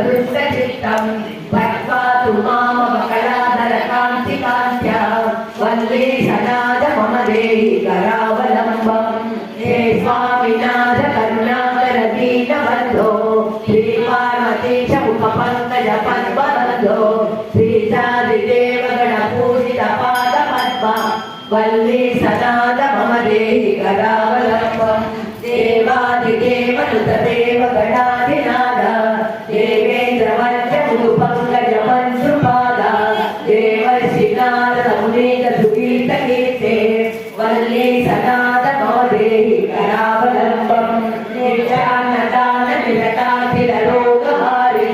ृष्टचित्तम् भक्त्वातु मामवकलाधरकान्तिकान्त्या वन्दे सनाद मम देहि करावलम्बम् हे स्वामिनाथ करुणाकर दीनबन्धो श्रीपार्वतीश मुखपङ्कज पद्मबन्धो श्रीशादिदेव गणपूजित पादपद्मा वन्दे सनाद मम देहि करावलम्बम् देवादिदेव नुतदेव गणाधिनाथ देवेन्द्र वन्द्य मुदुपङ्कज मञ्जुपाद देवर्षिनाथ मुनीत सुगीत कीर्ते वल्ली सनाद मम देहि करावलम्बम् नित्यान्नदान निरताखिल रोगहारि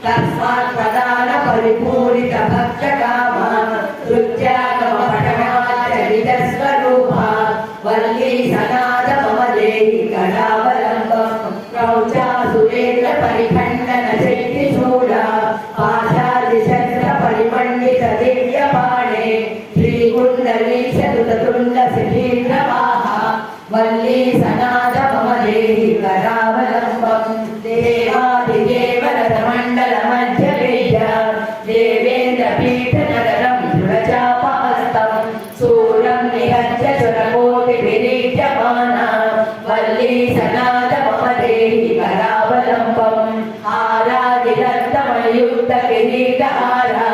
तस्मात् प्रदान परिपूरित भक्तकामा नृत्यागम पठनाचरित स्वरूपा वल्ली सनाद मम देहि करावलम्बम् प्रौचा सुरेन्द्र परिखण्डन शक्तिशूला पाशादिशस्त्र परिमण्डित दिव्यपाणे श्रीकुण्डलीश दुततुण्ड शिखीन्द्रवाहा वल्ली सनाद मम देहि करावलम्बम् देवादिदेव रथमण्डल मध्यवेद देवेन्द्र पीठ नगरम् दृढचापहस्तम् सूरं निहत्य सुरकोटिभिरीड्यमाना वल्ली सनाद मम देहि करावलम्बम् हारादिरत्नमयुक्त किरीटहारा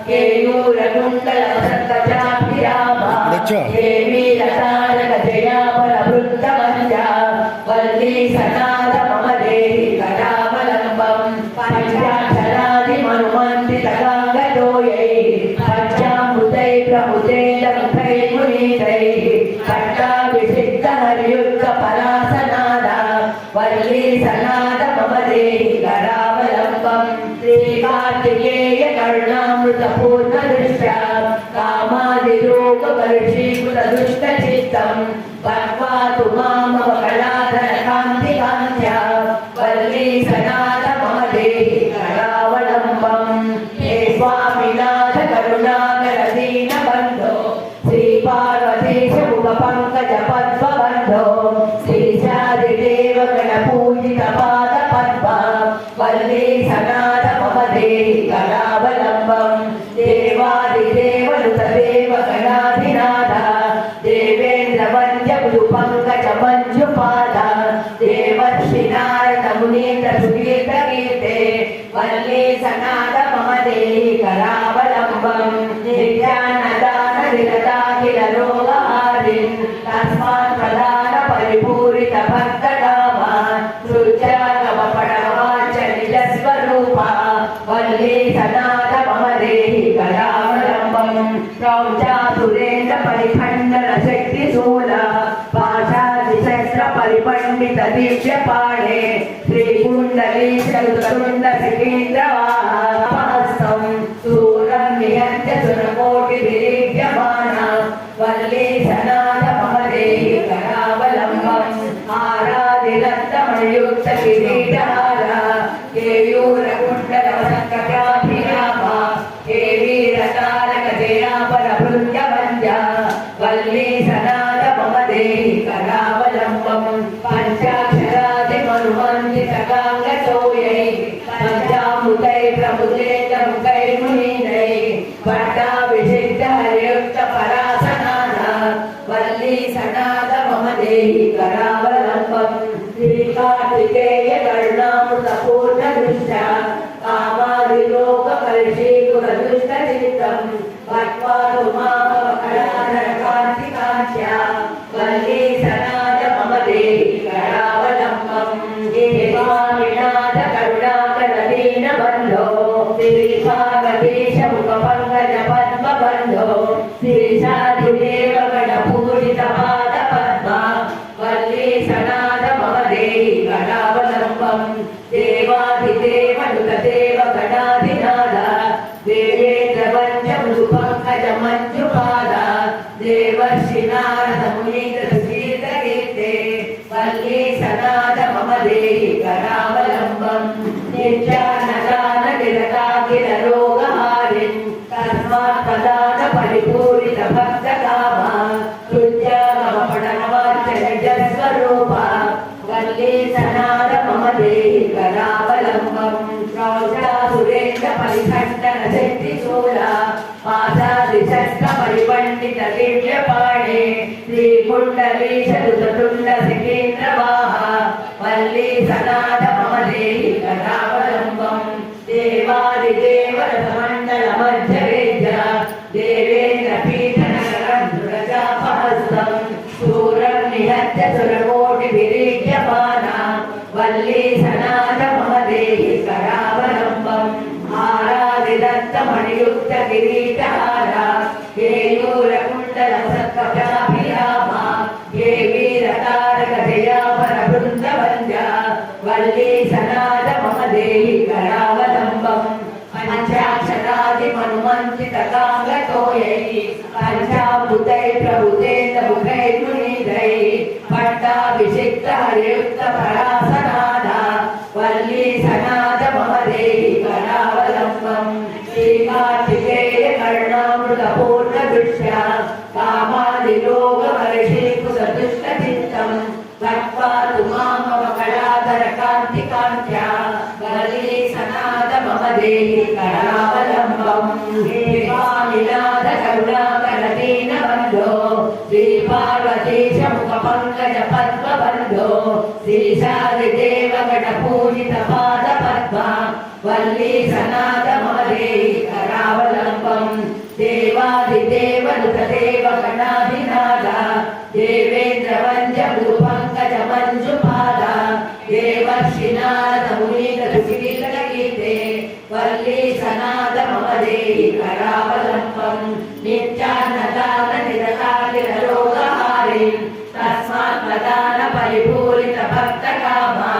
केयूरकुण्डल वसन्तचाभिरामा देवीरतारक जयापरवृत्तमञ्जा वल्ली सनाद मम देहि करावलम्बम् पञ्चाक्षरादिमनुमन्त्रितगाङ्गतोयै पञ्चामृतै प्रमुदैर्मुखै मुनीतैः पट्टाभिषिक्तहर्युक्त परासनादा वल्ली सनाद मम देहि करावलम्बम् श्रीकार्तिकेय करुणामृतपूर्णदृष्ट्या कामादिरोगवर्षीकृत दुष्टचित्तम् भक्त्वातु मामवकलाधरकान्तिकान्त्या वल्ली सनाद मम देहि करावलम्बम् हे स्वामिनाथ करुणाकर दीनबन्धो श्रीपार्वतीश मुखपङ्कज पद्मबन्धो श्रीशादिदेव गणपूजित पादपद्मा वल्ली सनाद मम देहि करावलम्बम् देवादिदेव नुतदेव गणाधिनाथ देवेन्द्र वन्द्य मुदुपङ्कज मञ्जुपाद देवर्षिनारद मुनीन्द्र सुगीत कीर्ते वल्ली सनाद मम देहि करावलम्बम् नित्यान्नदान निरताखिल रोगहारिन् तस्मात् प्रदान परिपूरित भक्तकामा नृत्यागम पठनाचरित स्वरूपा वल्ली सनाद मम देहि करावलम्बम् प्रौचा सुरेन्द्र परिखण्डन शक्तिशूला पाशादिशस्त्र परिपण्डित दिव्यपाणे श्रीकुण्डलीश दुततुण्ड शिखीन्द्रवाहस्तम् सूरं निहत्य सुरकोटिभिरीड्यमाना वल्ली सनाद मम देहि करावलम्बम् हारादिरत्नमयुक्त किरीटहारा केयूरकुण्डल वसन्तचाभिरामा देवीरतारक जयापरवृत्तवन्द्या वल्ली सनाद मम देहि करावलम्बम् पञ्चाक्षरादिमनुमन्त्रितगाङ्गतोयै पञ्चामृतै प्रमुदैर्मुखै मुनीनै पट्टाभिषिक्तहर्युक्त परासनाना वल्ली सनाद मम देहि करावलम्बम् श्रीकार्तिकेय करुणामृतपूर्णदृष्ट्या कामादिरोगवर्षीकृत दुष्टचित्तम् भक्त्वातु मामवकलाधरकान्तिकान्त्या वल्ली सनाद मम देहि करावलम्बम् हे स्वामिनाथ करुणाकर दीनबन्धो श्रीपार्वतीश मुखपङ्कज पद्मबन्धो श्रीशादिदेव गणपूजित पादपद्मा वल्ली सनाद मम देहि करावलम्बम् देवादिदेव नुतदेव गणाधिनाथ देवेन्द्र वन्द्य मुदुपङ्कज मञ्जुपाद देवर्षिनारद मुनीत सुगीत कीर्ते वल्ली सनाद मम देहि करावलम्बम् नित्यान्नदान निरताखिल रोगहारिन् तस्मात् प्रदान परिपूरित भक्तकामा नृत्यागम पठनाचरित स्वरूपा वल्ली सनाद मम देहि करावलम्बम् श्रीकुण्डलीशरुतुण्ड सिकेन्द्रवाह वल्ली सनाथ मम देहि करावलम्बम् देवादिदेवरथमण्डलमध्यवेद्य देवेन्द्रपीठनगरं धृढचापहस्तम् सूरं निहत्य सुरकोटिभिरीड्यमाना वल्ली सनाथ मम देहि करावलम्बम् आराधिदत्तमणियुक्तकिरीटहारा केयूरकुण्डलसत्कटाभिरामा हे वीरतारकजयापरवृन्दवन्द्या वल्ली सनाथ मम देहि करावलम्बम् पञ्चाक्षरादिमनुमन्त्रितकाङ्गतोयै पञ्चाभूतै प्रभुतेन्द्रमुखैर्मुनीन्द्रै पट्टाभिषिक्तहरियुक्तपरासनादा वल्ली सनाथ मम देहि करावलम्बम् श्रीकार्तिकेय करुणामृतपूर्णदृष्ट्या कामादिलोकवर्षीकुसदुष्टचित्तम् तत्पातु मां मम कलाधरकान्तिकान्त्या वल्ली सनाथ मम देहि करावलम्बम् हे स्वामिनाथ करुणाकरदीनबन्धो श्रीपार्वतीश मुखपङ्कज पद्मबन्धो श्रीशादिदेव गणपूजितपादपद्मा वल्ली सनाथ मम देहि करावलम्बम् देवादिदेव नुतदेव गणाधिनादा देवेन्द्रवन्द्य गुरुपङ्कज मञ्जुपादा देवर्षिनाथ मुनीन्द्रसुकीर्तनगीते वल्ली सनाथ मम देहि करावलम्बम् नित्यान्नदान निरताकिरलोकहारिन् तस्मात् प्रदान परिपूरित भक्तकामा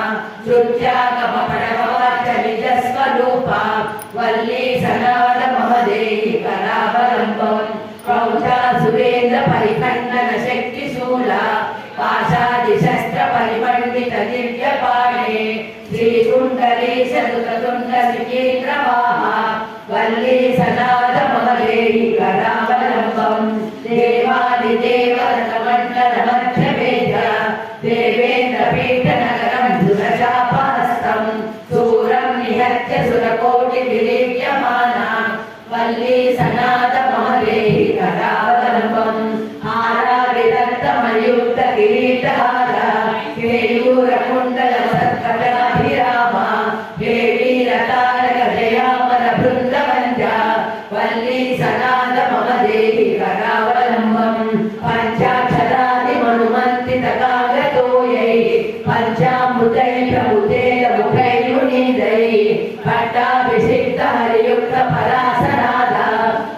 शुच्यागमपणवाच निजस्वरूपा वल्ली सनाथ मम देहि करावलम्बम् प्रौढा सुरेन्द्र परिखण्डन शक्तिशूला पाशादिशस्त्र परिमण्डित दिव्यपाणे श्रीकुण्डलीशरुततुण्ड सिकेन्द्रवाहा वल्ली सनाथ मम देहि करावलम्बम् देवादिदेव रथमण्डलमध्यवेद देवेन्द्रपीठनगरं धृढचापहस्तम् सूरं निहत्य सुरकोटिभिरीड्यमाना वल्ली सनाथ मम देहि करावलम्बम् आराधिदत्तमयुक्तकिरीटहारा केयूरकुण्डलसत्कटाभिरामा हे वीरतारकजयामरवृन्दवन्द्या वल्ली सनाथ मम देहि करावलम्बम् पञ्चाक्षरादिमनुमन्त्रितकाङ्गतोयै पञ्चामृतै प्रभुतेन्द्रमुखैर्मुनीन्द्रै पट्टाभिषिक्तहरियुक्तपरासनादा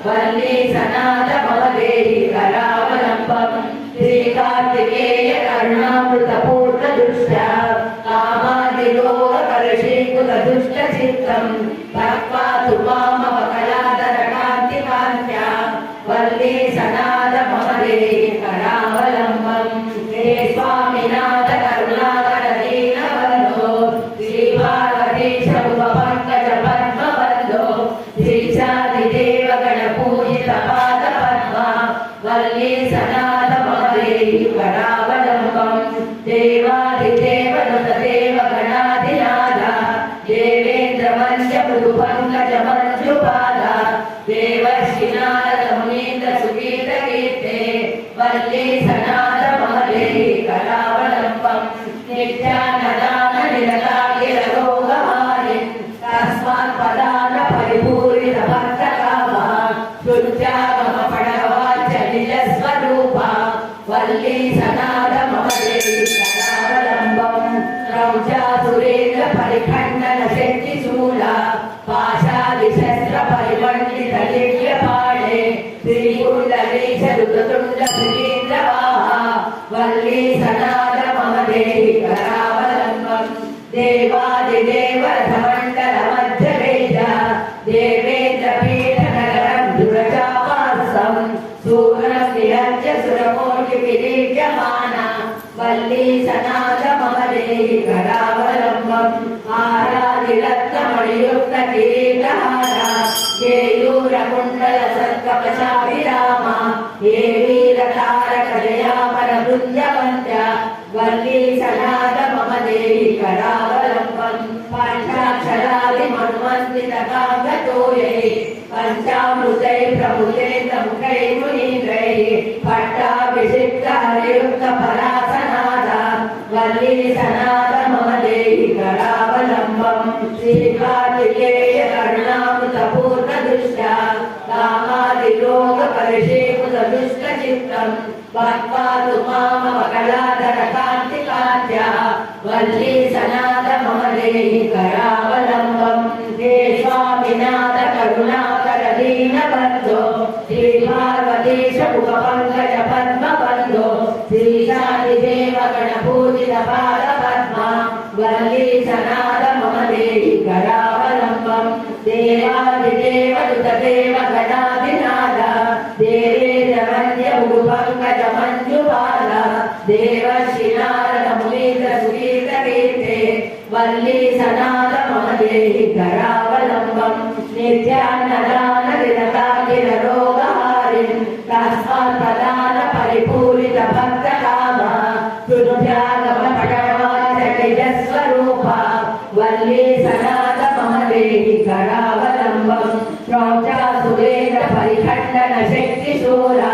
वल्ली सनाथ मम देहि करावलम्बम् श्रीकार्तिकेय करुणामृतपूर्णदृष्ट्या कामादिलोकवर्षीकुतदुष्टचित्तम् तत्पातु मां मम कलाधरकान्तिकान्त्या वल्ली सनाथ मम देहि करावलम्बम् हे स्वामिनाथ करुणाकरदीनबन्धो श्रीपार्वतीश मुखपङ्कज पद्मबन्धो श्रीशादिदेव गणपूजितपादपद्मा वल्ली सनाथ मम देहि करावलम्बम् देवादिदेव नुतदेव गणाधिनादा देवेन्द्रवन्द्य मृदुपङ्कज मञ्जुपादा देवर्षिनाथ मुनीन्द्रसुकीर्तकीर्ते वल्ली सनाथ मम देहि करावलम्बम् नित्यान्नदान निरताकिरलोकहारिन् तस्मात् प्रदान परिपूरित भक्तकामा शुच्यागमपणवाच निजस्वरूपा वल्ली सनाथ मम देहि करावलम्बम् प्रौढा सुरेन्द्र परिखण्डन शक्तिशूला पाशादिशस्त्र परिमण्डित दिव्यपाणे श्रीकुण्डलीशरुततुण्ड सिकेन्द्रवाहा वल्ली सनाथ मम देहि करावलम्बम् देवादिदेव रथमण्डलमध्यवेद देवेन्द्रपीठनगरं धृढचापहस्तम् सूरं निहत्य सुरकोटिभिरीड्यमाना वल्ली सनाथ मम देहि करावलम्बम् आराधिदत्तमणियुक्तकिरीटहारा केयूरकुण्डलसत्कवचाभिरामा हे वीरतारकजयापरवृन्दवन्द्या वल्ली सनाथ मम देहि करावलम्बम् पञ्चाक्षरादिमनुमन्त्रितकाङ्गतोयै पञ्चामृतै प्रभुतेन्द्रमुखैर्मुनीन्द्रै पट्टाभिषिक्तहरियुक्तपरासनादा वल्ली सनाथ मम देहि करावलम्बं श्रीकार्तिकेय करुणामृतपूर्णदृष्ट्या कामादिलोकपरिशीकृतदुष्टचित्तं भक्त्वातु मामवकलाधरकान्तिकान्त्या वल्ली सनाथ मम देहि करावलम्बं हे स्वामिनाथ करुणाकर दीनबन्धो श्रीपार्वतीश मुखपङ्कज पद्मबन्धो श्रीशान्तिदेव गणपूजित पादपद्मा वल्ली सनाथ मम देहि करावलम्बं देवादिदेव दुतदेव गणाधिनाथ देवेन्द्र वन्द्य मुखपङ्कज मञ्जुपाल देवर्षिनारद मुनीन्द्र सुगीतकीर्ते वल्ली सनाथ मम देहि करावलम्बं नित्यान्नदान विरताखिल रोगहारिन् तस्मात् प्रदान परिपूरित भक्तकाम तुभ्यागम पटवाचकजस्वरूपा वल्ली सनाथ मम देहि करावलम्बं प्रौढासुरेन्द्र परिखण्डन शक्तिशूरा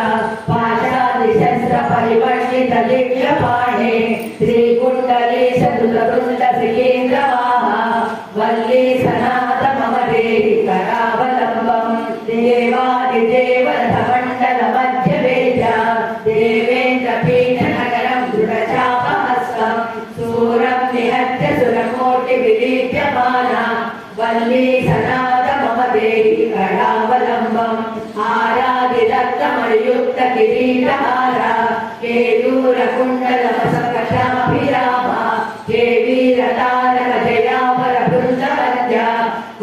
पाशादिशस्त्र परिवर्षित दिव्यपाणे श्रीकुण्डलेश धृतवृन्द श्रीकेन्द्रवाहा वल्ली सनाथ मम देहि करावलम्बं देवादिदेव रथमण्डल मध्यवेद्य देवेन्द्र पीठनगरं दृढचापहस्तं सूरं निहत्य सुरकोटि विलीप्यमाना वल्ली सनाथ मम देहि करावलम्बं आरादिरत्नमणियुक्त किरीटहारा केयूरकुण्डल मसकटाभिरामा केवीरतारक जयामर बृन्दवन्द्या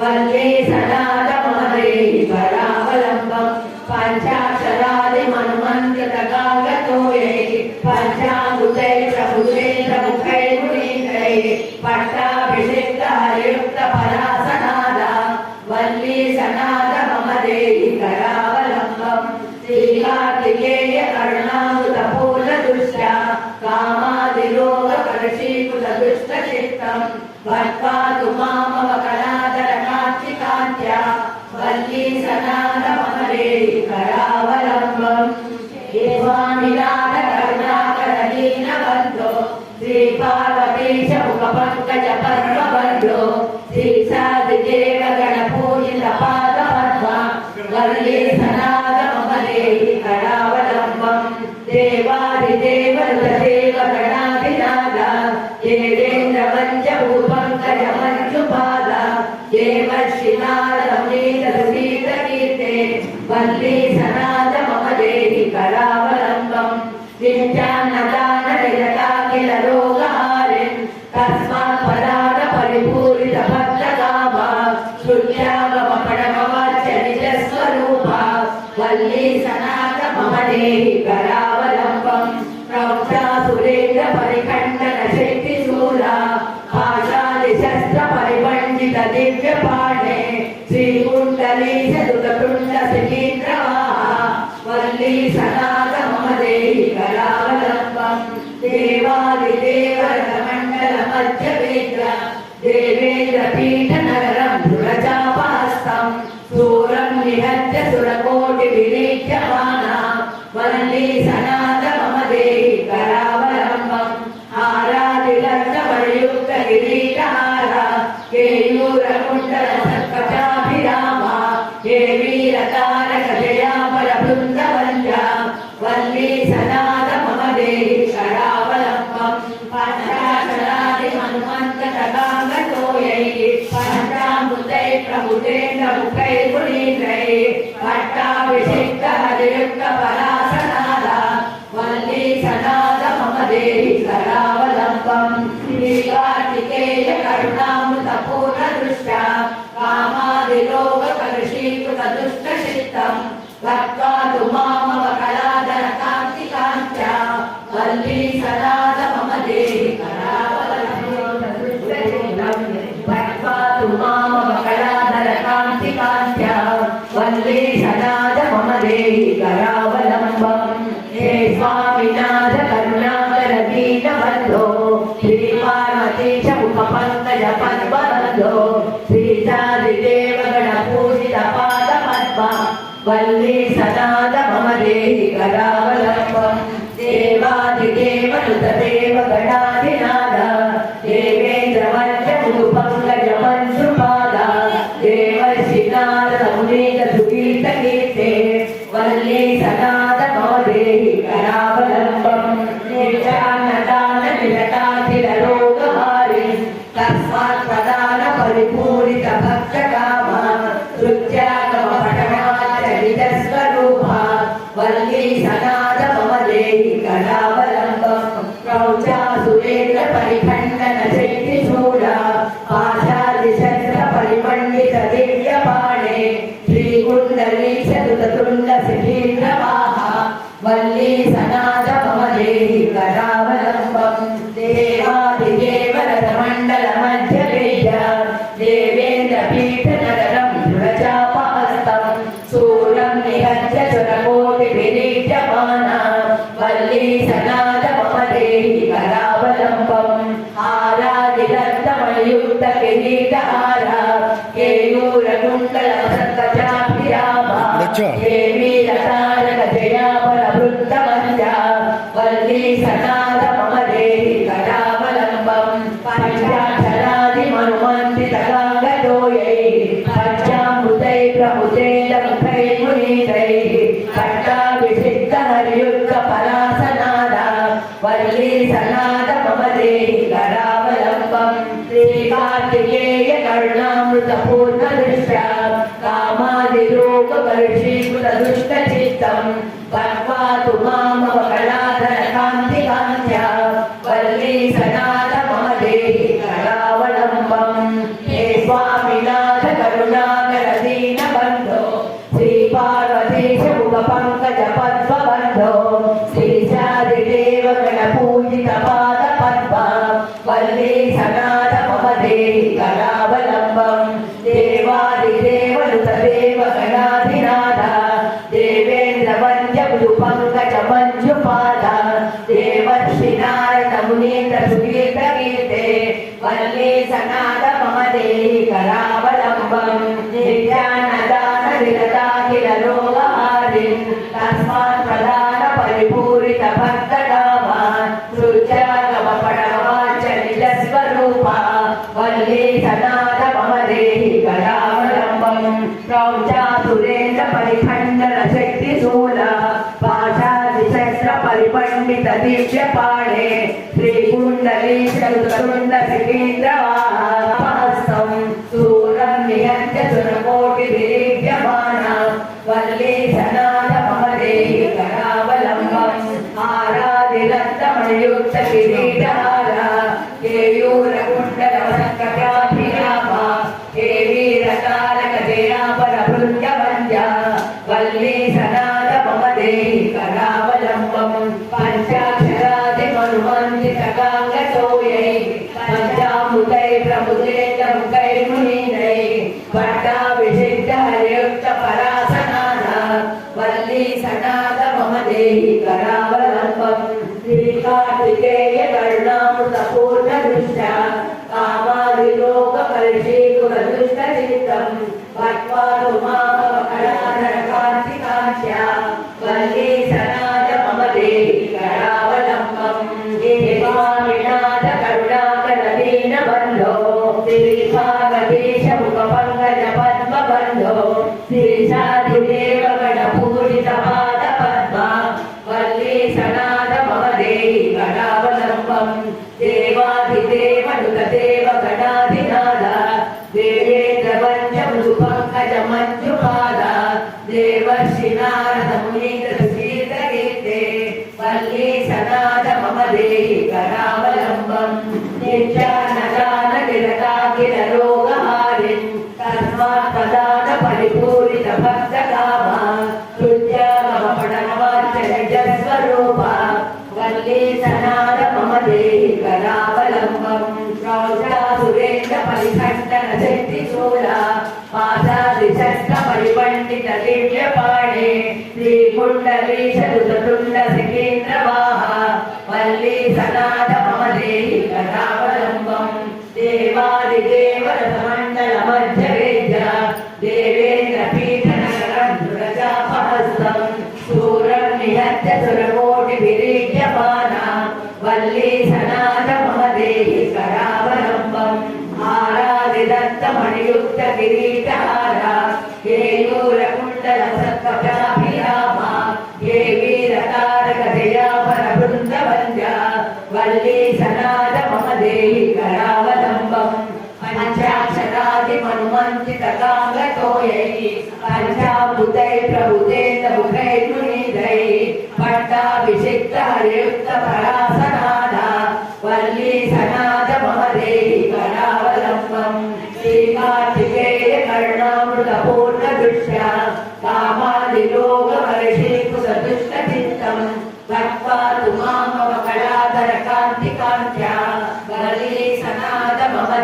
वल्ली सनाथ मम देहि करावलम्बं पञ्चाक्षरादिमन्मन्त्रतगागतोयै पञ्चामृतैर्प्रभुतैर्प्रमुखैर्मुनीन्द्रैः पट्टाभिषिक्त हरियुक्त परासनादा वल्ली सनाथ मम देहि करावलम्बं श्रीकार्तिकेय करुणामृतपूर्णदृष्ट्या कामादिलोकपरिशीकृतदुष्टचित्तं भक्त्वातु मामवकलाधरकान्तिकान्त्या वल्ली सनाथ मम देहि करावलम्बं हे स्वामिनाथ करुणाकर दीनबन्धो श्रीपार्वतीश मुखपङ्कज पद्मबन्धो श्रीशान्तिदेव गणपूजित पादपद्मा वल्ली सनाथ मम देहि करावलम्बं देवादिदेव ऋतदेव गणाधिनाथ देवेन्द्र वन्द्य भूपङ्कज मञ्जुपाद देवर्षिनारद मुनीन्द्र सुगीतकीर्ते वल्ली सनाथ मम देहि करावलम्बं नित्यान्नदान विरताखिल रोगहारिन् तस्मात् प्रदान परिपूरित भक्तकामा शुद्ध्यागम पडमवाच्य निजस्वरूपा वल्ली सनाथ मम देहि करावलम्बं प्रौढासुरेन्द्र परिखण्डन शक्तिशूला पाशादिशस्त्र परिमण्डित दिव्यपाणे श्रीकुण्डलीश धृततुण्ड श्रीकेन्द्रवाहा वल्ली सनाथ मम देहि करावलम्बं देवादिदेव रथमण्डल मध्यवेद्य देवेन्द्र पीठनगरं दृढचापहस्तं सूरं निहत्य सुरकोटि विलीप्यमाना वल्ली सनाथ मम देहि करावलम्बं आरादिरत्नमणियुक्त किरीटहारा केयूरकुण्डल मसकटाभिरामा केवीरतारक जयामर बृन्दवन्द्या वल्ली सनाथ मम देहि करावलम्बं पञ्चाक्षरादिमन्मन्त्रतगागतोयै पञ्चामृतैर्प्रभुतेन्द्र मुखैर्मुनीन्द्रैः पट्टाभिषिक्त हरियुक्त परासनादा वल्ली सनाथ मम देहि करावलम्बं श्रीकार्तिकेय करुणामृतपूर्णदृष्ट्या कामादिलोकपरिशीकृतदुष्टचित्तं भक्त्वातु मामवकलाधरकान्तिकान्त्या वल्ली सनाथ मम देहि करावलम्बं भक्त्वातु मामवकलाधरकान्तिकान्त्या वल्ली सनाथ मम देहि करावलम्बं हे स्वामिनाथ करुणाकर दीनबन्धो श्रीपार्वतीश मुखपङ्कज पद्मबन्धो श्रीशान्तिदेव गणपूजित पादपद्मा वल्ली सनाथ मम देहि करावलम्बं देवादिदेव ऋतदेव गणाधिनाथ रसमण्डलमध्यवेद्य देवेन्द्रपीठनगरं दृढचापहस्तं सूरं निहत्य सुरकोटिभिरीड्यमाना वल्ली सनाथ मम देहि करावलम्बम् आराधिदत्तमयुक्तकिरीटहारा केयूरकुण्डलमसत्कचाभिरामा देवी रतारक जया परवृत्तमञ्जा वल्ली सनाथ मम देहि करावलम्बम् पञ्चाक्षरादिमनुमन्त्रितगाङ्गतोयै पञ्चामृतै प्रमुदेलमुखै मुनीतैः पट्टाभिषिक्तहरियुक्तपरासनादा वल्ली सनाथ मम देहि करावलम्बम् श्रीकार्तिकेय करुणामृतपूर्णदृष्ट्या कामादिरोगवर्षीकृतदुष्टचित्तं पक्वातु मामवकलाधरकान्तिकान्त्या वल्ली सनाथ मम देहि करावलम्बम् हे स्वामिनाथ करुणाकर दीनबन्धो श्रीपार्वतीश मुखपङ्कज पद्मबन्धो श्रीशादिदेव गणपूजितपादपद्मा वल्ली सनाथ मम देहि करावलम्बम् देवादिदेवनुतदेव गणाधिनाथ देवेन्द्रवन्द्य मृदुपङ्कज मञ्जुपादा देवर्षि नारद मुनीन्द्र सुकीर्तकीर्ते वल्ली सनाथ मम देहि करावलम्बम् नित्यानदान विरताखिल रोगहारिन् तस्मात् प्रदान परिपूरित भक्तकामा सृजागमपणवाच निजस्वरूपा वल्ली सनाथ मम देहि करावलम्बम् प्रौञ्चासुरेन्द्र परिखण्डन शक्तिशूला पाशादिशस्त्र परिपण्डित दिव्यपाणे श्रीकुण्डलीशरुतुण्ड सिकेन्द्रवाहस्तं सूरं निहत्य सुरकोटिभिरीड्यमाना वल्ली सनाथ मम देहि करावलम्बम् आराधिदत्तमणियुक्तकिरीटहारा केयूरकुण्डलमसत्कटाभिरामा केवीरतारक जया परभृत्यवन्द्या वल्ली सनाथ मम देहि करावलम्बम् पञ्चाक्षरादिमनुमन्त्रितगाङ्गतोयै पञ्चामृतै प्रमुदेन्दमुखै मुनीन्द्रै पट्टाभिषिक्तहरियुक्तपरासनादा वल्ली सनाथ मम देहि करावलम्बम् श्रीकार्तिकेय करुणामृतपूर्णदृष्ट्या कामादिरोगकर्षीकुलदुष्टचित्तं पक्वातु मामवकलाधरकान्तिकान्त्या वल्ली सनाथ मम देहि करावलम्बम् हे स्वामिनाथ करुणाकर दीनबन्धो श्रीपार्वतीश मुखपङ्कज पद्मबन्धो श्रीशादिदेव गणपूजितपादपद्मा वल्ली सनाथ मम देहि करावलम्बम् देवादिदेवनुतदेव गणाधिनाथ देवेन्द्रवन्द्य मृदुपङ्कज मञ्जुपादा देवर्षि नारद मुनीन्द्र सुकीर्तकीर्ते वल्ली सनाथ मम देहि करावलम्बम् नित्यानदान विरताखिल रोगहारिन् तस्मात् प्रदान परिपूरित भक्तकामा सृजागमपणवाच निजस्वरूपा वल्ली सनाथ मम देहि करावलम्बम् प्रौढासुरेन्द्र परिखण्डन शक्तिशूला पाशादिशस्त्र परिपण्डित दिव्यपाणे श्रीकुण्डलीशरुतुण्ड सिकेन्द्रवाहा वल्ली सनाथ मम देहि करावलम्बम् देवादिदेव रसमण्डलमध्यवेद्य देवेन्द्रपीठनगरं दृढचापहस्तं सूरं निहत्य सुरकोटिभिरीड्यमाना वल्ली सनाथ मम देहि करावलम्बम् आराधिदत्तमणियुक्तकिरीटहारा केयूरकुण्डलमसत्कटाभिरामा केवीरतारक जया परवृन्दवन्द्या वल्ली सनाथ मम देहि करावलम्बम् पञ्चाक्षरादिमनुमन्त्रितगाङ्गतोयै पञ्चामृतै प्रमुदेन्दमुखै मुनीन्द्रै पट्टाभिषिक्तहरियुक्तपरासनादा वल्ली सनाथ मम देहि करावलम्बम् श्रीकार्तिकेय करुणामृतपूर्णदृष्ट्या कामादिरोगवर्षीकृतदुष्टचित्तं पक्वातु मामवकलाधरकान्तिकान्त्या वल्ली सनाथ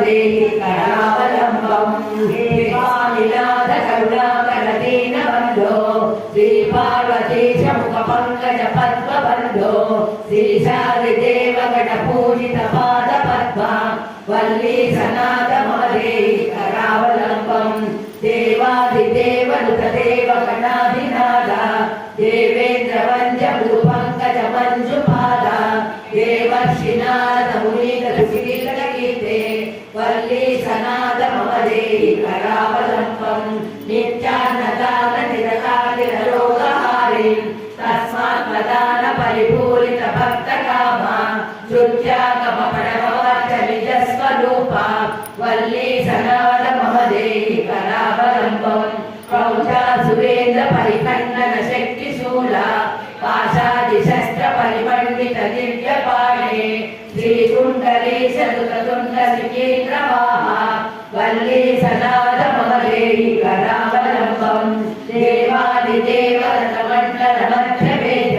देहि करावलम्बं हे स्वामिनाथ करुणाकर दीनबन्धो श्री पार्वतीश मुखपङ्कज पद्मबन्धो श्रीशादिदेव गणपूजित पादपद्मा वल्ली सनाथ देहि करावलम्बं देवादिदेव नुतदेव गणाधिनाथ देवेन्द्र वंद्य मृदुपङ्कज मञ्जुपाद देवर्षिनाथ मुनीन्द्र सुकीर्तनगीते वल्ली सनाथ मम देहि करावलम्बं नित्यान्नदान निरकालिरोगहारिं तस्मात् प्रदान परिपूरित भक्तकामा श्रुत्यागम पडववाच निजस्वरूपा वल्ली सनाथ मम देहि करावलम्बं प्रौढा सुरेन्द्र परिखण्डन शक्तिशूला पाशादि शस्त्र परिमण्डित दिव्यपाणे श्रीकुण्डलेश दुततुण्ड सुकेन्द्रवाहा वल्ली सनाथ मम देहि करावलम्बं देवादिदेव रथमण्डल मध्यवेद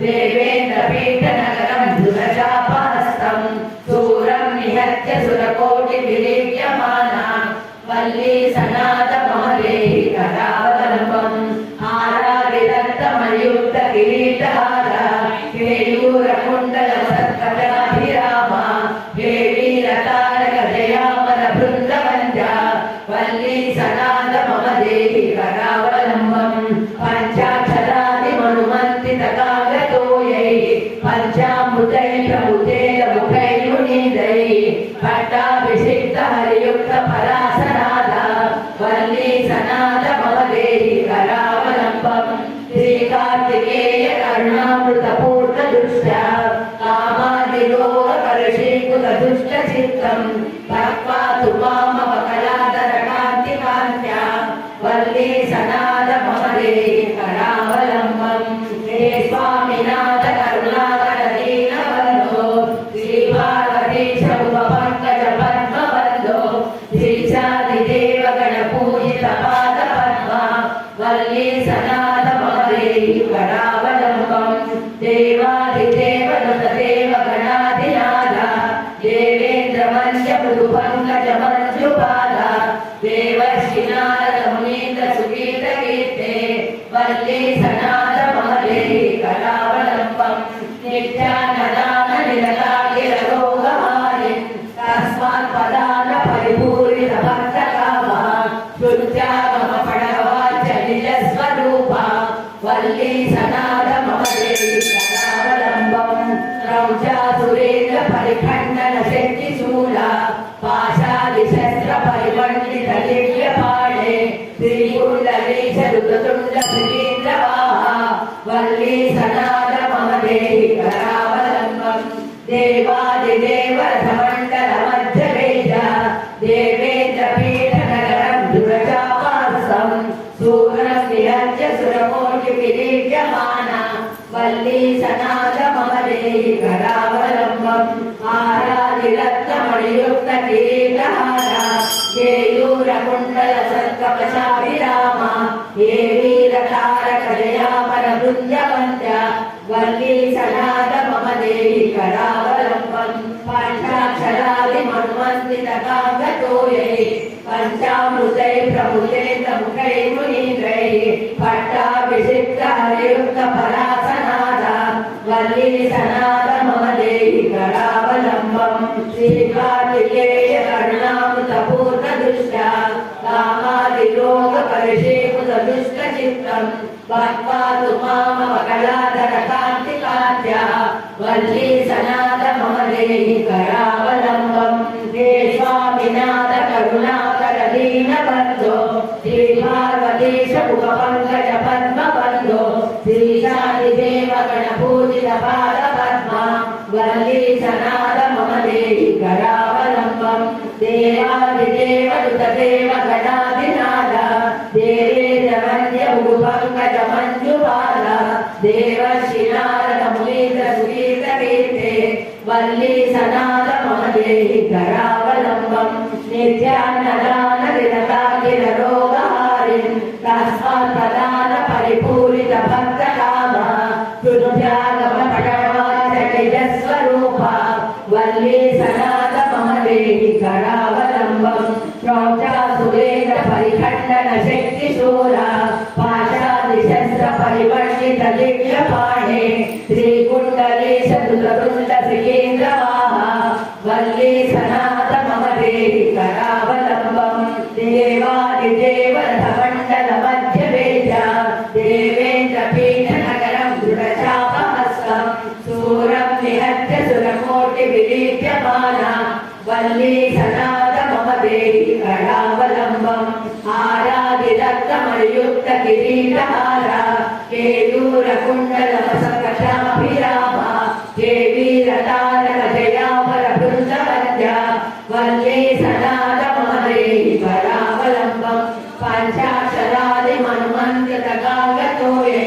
देवेन्द्र पीठनगरं धृतचापहस्तं सूरं निहत्य सुरकोटि विलीयमाना वल्ली सनाथ मम देहि करावलम्बं हारादिदत्तमयुक्त किरीटहार केयूरकुण्डल सत्कटाभिराम हे वीरतारक जयामर बृन्दवन्द्या वल्ली सनाथ मम देहि करावलम्बं पञ्चाक्षरादि मनुमन्त्रित कागतोयै पञ्चामृतै प्रभुतेन मुखैर्मुनीन्द्रै पट्टाभिषिक्त हरियुक्त परासनाथ वल्ली सनाथ मम देहि करावलम्बं श्रीकार्तिकेय करुणामृतपूर्ण दुष्ट कामादिरोग कलुषीकृत दुष्ट चित्तं भक्त्वा तु मामव कलाधर कान्तिकान्त्या वल्ली सनाथ मम देहि करावलम्बं हे स्वामिनाथ करुणाकर दीनबन्धो श्री पार्वतीश मुखपङ्कज पद्मबन्धो श्रीशादिदेव गणपूजित पादपद्मा वल्ली सनाथ मम देहि करावलम्बं देवादिदेव नुतदेव गणाधिनाथ देवेन्द्र वन्द्य मृदुपङ्कज मञ्जुपाद देवर्षिनाथ मुनीन्द्र सुकीर्तकीर्ते वल्ली सनाथ मम देहि करावलम्बं नित्यानदान निरकालिरोगहारिं तस्मात् प्रदान परिपूरित भक्तकामा श्रुत्यागम पडववाच निजस्वरूपा वल्ली सनाथ मम देहि करावलम्बं प्रौढा सुरेन्द्र परिखण्डन शक्तिशूला पाशादि शस्त्र परिमण्डित दिव्यपाणे श्रीकुण्डलेश दुततुण्ड सुकेन्द्रवाहा वल्ली सनाथ मम देहि करावलम्बं देवादिदेव रथमण्डल मध्यवेद देवेन्द्र पीठनगरं धृतचापहस्तं सूरं निहत्य सुरकोटि विलीयमाना वल्ली सनाथ मम देहि करावलम्बं हारादिरत्नमणियुक्त किरीटहार केयूरकुण्डल सत्कवचाभिराम हे वीरतारक जयामर बृन्दवन्द्या वल्ली सनाथ मम देहि करावलम्बं पञ्चाक्षरादि मन्वन्तित कागतोयै पञ्चामृतै प्रभुतेन्द्र मुखैर्मुनीन्द्रै पट्टाभिषिक्त हरियुक्त परासनाथ वल्ली सनाथ मम देहि करावलम्बं श्रीकार्तिकेय करुणामृतपूर्ण दुष्ट कामादिरोग कलुषीकृत दुष्ट चित्तं भक्त्वा तु मामव कलाधर कान्तिकान्त्या वल्ली सनाथ मम देहि करावलम्बं हे स्वामिनाथ करुणाकर दीनबन्धो श्री पार्वतीश मुखपङ्कज पद्मबन्धो श्रीशादिदेव गणपूजित पादपद्मा वल्ली सनाथ मम देहि करावलम्बं देवादिदेव नुतदेव गणाधिनाथ देवेन्द्र वन्द्य मृदुपङ्कज मञ्जुपाद देवर्षिनाथ मुनीन्द्र सुकीर्तकीर्ते वल्ली सनाथ मम देहि करावलम्बं नित्यान्नदान निरकालिरोगहारिं तस्मात् प्रदान परिपूरित भक्तकामा श्रुत्यागम पडववाच निजस्वरूपा वल्ली सनाथ मम देहि करावलम्बं प्रौचासुरेन्द्र परिखण्डन शक्तिशूरा पाशादिशस्त्र परिवर्तित दिव्यपाणे श्रीकुण्डलेश दुतरुण्ड श्रीकेन्द्रवाहा वल्ली सनात मम देहि करावलम्बं देवादिदेवरथमण्डल मध्यवेद देवेन्द्र पीठनगरं दृढचापहस्तं सूरं निहत्य सुरकोटिविलीप्यमाना वल्ली सनात मम देहि करावलम्बम् आराधिरत्नमयुक्त किरीटहारा केयूरकुण्डलमसकटाभिरामा देवीरतारक जयामर वृन्दवन्द्या वल्ली सनात मम देहि करावलम्बम् पञ्चाक्षरादिमनुमन्त्रतगागतोयै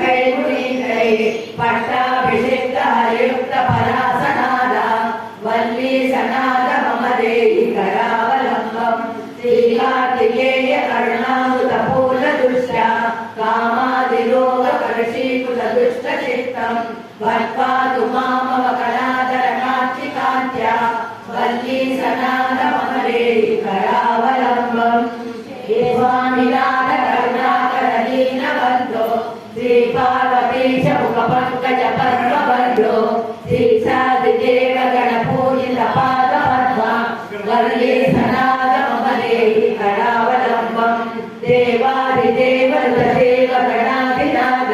पञ्चामृतैर्प्रभुतेन्द्रमुखैर्मुनीन्द्रैः पट्टाभिषिक्तहरयुक्तपरासनादा वल्ली सनात मम देहि करावलम्बम् श्रीकार्तिकेय करुणामृतपूर्णदुष्टा कामादिरोगकलुषीकृतदुष्टचित्तं भक्त्वातु मामव कलाधरकान्तिकान्त्या वल्ली सनात मम देहि करावलम्बम् स्वामिनाथ करुणाकर दीनबन्धो श्रीपार्वतीश मुखपङ्कज पद्मबन्धो श्रीसादिदेव गणपूजित पादपद्मा वल्ली सनात मम देहि करावलम्बम् देवादिदेव देव गणाधिनाथ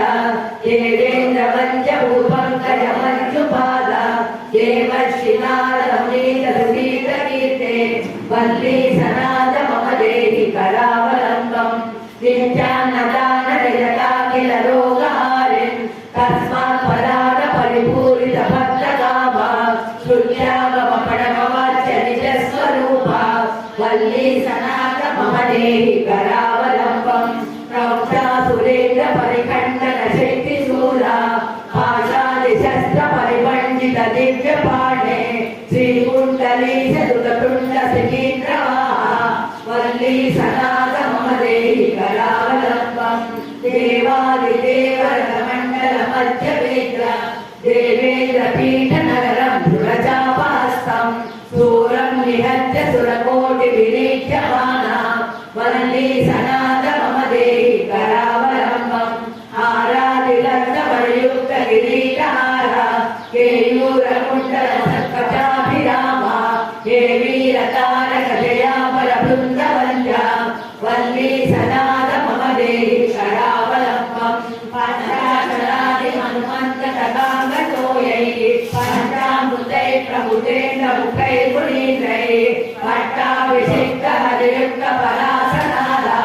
देवेन्द्र पञ्चभूपङ्कज मञ्जुपाद देवर्षिनारदमुनीतरुगीतकीर्ते वल्ली सनात मम देहि करावलम्बम् विद्यान्नदाननिरताखिल रोगहारिन् तस्मात् पराद परिपूरित भक्तकामा श्रुत्यागमपणमवाच्य निजस्वरूपा वल्ली सनात मम देहि करावलम्बम् प्रौक्षासुरेन्द्र परिखण्डन शक्तिशूला पाशादिशस्त्र परिमण्डित दिव्यपाणे श्रीकुण्डलीश दुततुण्ड श्रीकेन्द्रवाहा वल्ली सनात मम देहि करावलम्बम् देवादिदेवरथमण्डल मध्यवेद देवेन्द्र पीठनगरं दृढचापहस्तं सूरं निहत्य सुरकोटिविलीप्यमाना वल्ली सनात मम देहि करावलम्बम् आराधिरत्नमयुक्त किरीटहारा केयूरकुण्डलसत्कटाभिरामा देवीरतारक जयामर वृन्दवन्द्या वल्ली सनात मम देहि करावलम्बम् पञ्चाक्षरादिमनुमन्त्रतगागतोयै पञ्चामृतैर्प्रभुतेन्द्रमुखैर्मुनीन्द्रैः पट्टाभिषिक्तहरयुक्तपरासनादा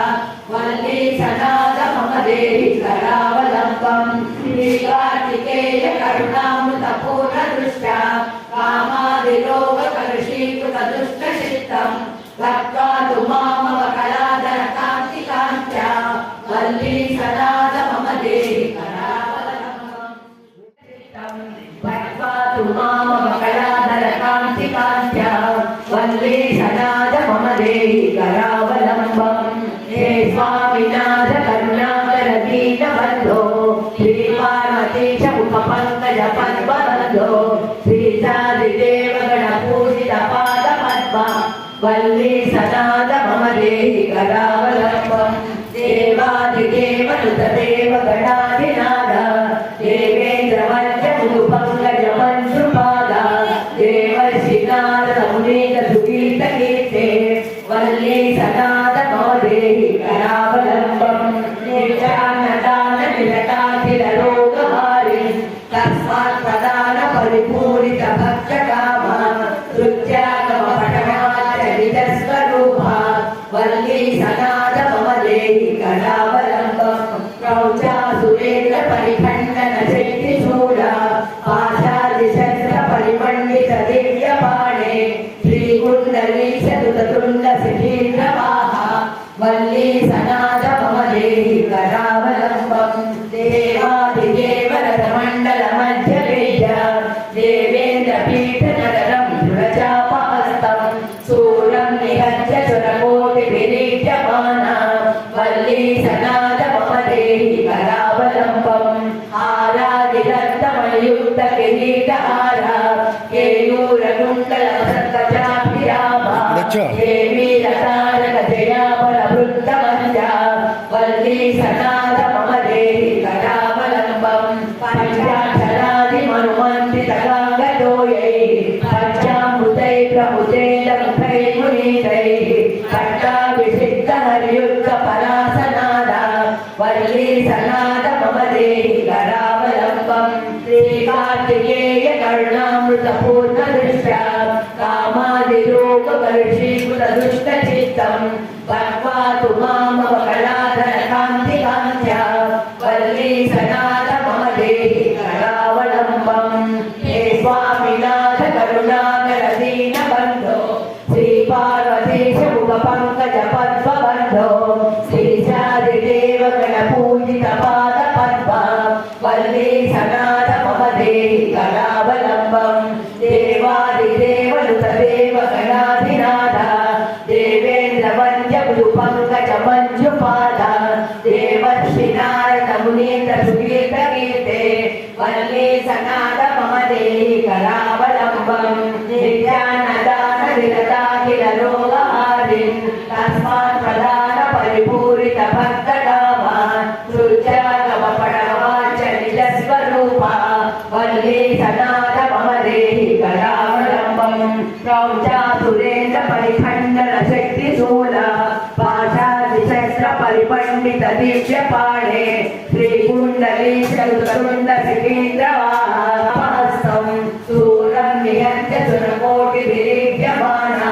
वल्ली सनात मम देहि करावलम्बम् श्रीकार्तिकेय करुणामृतपूर्णदृष्टा कामादिरोगकलुषीकृतदुष्टचित्तं भक्त्वातु मामव कलाधरकान्तिकान्त्या वल्ली सनात मम देहि करावलम्बम् भक्त्वातु मामव कलाधरकान्तिकान्त्या वल्ली सनात मम देहि करावलम्बम् हे स्वामिनाथ करुणाकर दीनबन्धो श्रीपार्वतीश मुखपङ्कज पद्मबन्धो श्रीसादिदेव गणपूजित पादपद्मा वल्ली सनात मम देहि करावलम्बम् देवादिदेव नुतदेव गणाधिनाथ देवेन्द्र मध्यमुपङ्कज मञ्जुपाद देवर्षिनारदमुनीत सुगीतकीर्ते वल्ली सनात मम देहि करावलम्बम् नित्यान्नदाननिरताखिल रोगहारिन् तस्मात् प्रदान परिपूरित भक्तकामा श्रुत्यागमपठमाच्य निजस्वरूपा वल्ली सनात मम देहि करावलम्बम् प्रौचासुरेन्द्र परिखण्डन शक्तिशूला पाशादिशस्त्र परिमण्डित दिव्यपाणे श्रीकुण्डलीश दुततुण्ड श्रीकेन्द्रवाहा केयूरकुण्डलवसन्तचाभिरामा देवी रतारक जया परवृत्तमञ्जा वल्ली सनाद मम देहि करावलम्बं पञ्चाक्षरादिमनुमन्त्रितगाङ्गतोयै पञ्चामृतै प्रमुदेलमुखै मुनीतैः पट्टाभिषिक्तहरियुक्तपरासनादा वल्ली सनाद मम देहि करावलम्बं श्रीकार्तिकेय करुणामृतपूर्णदृष्ट्या कामादिलोकवर्षीकृतदुष्टचित्तं पक्वातु मामवकलाधरकान्तिकान्त्या वल्ली सनाद मम देहि करावलम्बं हे स्वामिनाथ करुणाकर दीनबन्धो श्रीपार्वतीश मुखपङ्कज पद्मबन्धो श्रीशादिदेव गणपूजितपादपद्मा वल्ली सनाद मम देहि करावलम्बं देवादिदेवनुतदेव गणाधिनाथ देवेन्द्रवन्द्य गुरुपङ्कजमञ्जुपाद देवर्षिनारदमुनीन्द्रसुकीर्तकीर्ते वल्ली सनाद मम देहि करावलम्बं नित्यानदानविरताखिलरोगहारिन् तस्मात् प्रदान परिपूरितभक्तकामान् सृजागमपणवाचनिजस्वरूपा वल्ली सनाद मम देहि करावलम्बं प्रौञ्चासुरेन्द्र परिखण्डन शक्तिशूला पाशादिशस्त्र परिपण्डित दिव्यपाणे श्रीकुण्डलीशरुतुण्ड सिकेन्द्रवाहस्तं शूलं निहत्य सुरकोटिभिरीड्यमाना